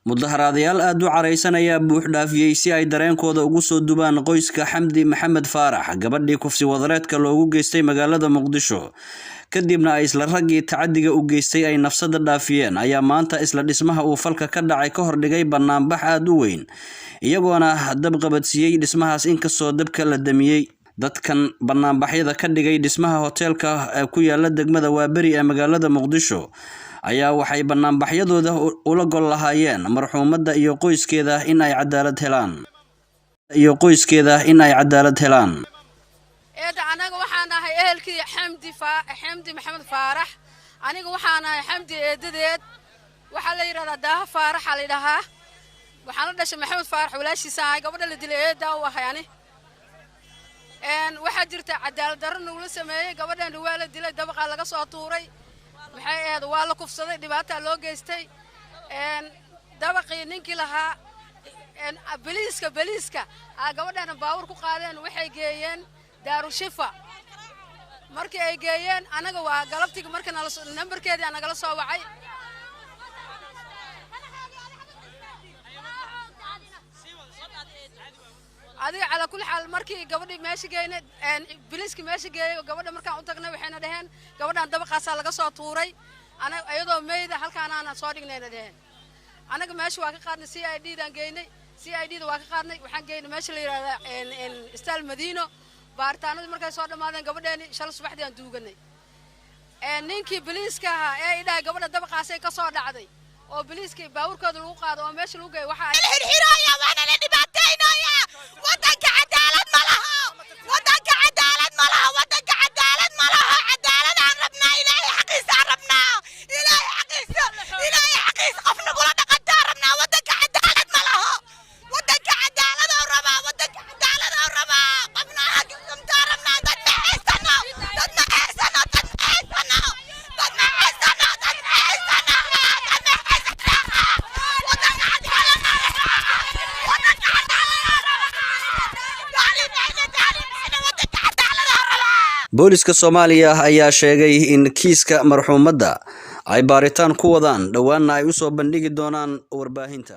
mudaharaadayaal aad u careysan ayaa buux dhaafiyay si ay dareenkooda ugu soo dubaan qoyska Xamdi Maxamed Faarax gabadhii kufsi wadareedka loogu geystay magaalada Muqdisho kadibna ay isla ragii tacadiga u geystay ay nafsada dhaafiyeen ayaa maanta isla dhismaha uu falka ka dhacay ka hordhigay banaanbax aad u weyn iyagoona dab qabadsiiyay dhismahaas inkastoo dabka la damiyay dadkan banaanbaxyada ka dhigay dhismaha hotelka ku yaala degmada Waaberi ee magaalada Muqdisho ayaa waxay banaanbaxyadooda ula gol lahaayeen marxuumadda iyo qoyskeeda in ay cadaalad helaan anaga waxaan ahay ehelkii Xamdi Maxamed Faarax aniga waxaan ahay Xamdi eedadeed waxa la yiraahdaa Daaha Faarax la yiraahdaa waxaan la dhashay Maxamed Faarax walaashiisa ay gabadha la dilay eedaa u ahaayani waxa jirta cadaalad darro uu la sameeyay gabadhan waa la dilay dabaqa laga soo tuuray maxay ahayd waa la kufsaday dhibaato loo geystay dabaqii ninkii lahaa baliiska gabadhan baawur ku qaadeen waxay geeyeen Daaru Shifa markii ay geeyeen anaga waa galabtiga markii nambarkeedii anaga la soo wacay adiga ala kulli xaal markii gabadhii meesha geeyeen baliiska meesha geeyay gabadha markaan u tagnay waxayna dhaheen gabadhan dabaqaas laga soo tuuray anaga ayadoo meeyda halkaan aan soo dhignayna dhaheen anaga meesha waa ka qaadnay CID dan geynay CID waa ka qaadnay waxaan geynay meesha la yiraahdo Istaal Madiino baaritaanadii markay soo dhamaadeen gabadheeni shal subaxdii aan duuganay ninkii baliiska ee idhaa gabadha dabaqaas ay ka soo dhacday oo baliiskii baawurkooda lagu qaado oo meesha lagu geey waxa ay xirxiraya waana la dhibaataynaya wadanka cadaalad ma laha wadanka cadaalad ma laha wadanka cadaalad ma laha cadaalad aan rabnaa ilaahay xaqiisa rabnaa ilaahay xaqiisa qofna kula dhaqantaa rabnaa wadanka cadaalad ma laha wadanka cadaalad oo rabaa wadanka cadaalad oo rabaa qofna xaqiisa rabnaa dad ma haysano booliska Soomaaliya ayaa sheegay in kiiska marxuumadda ay baaritaan ku wadaan dhawaana ay u soo bandhigi doonaan warbaahinta.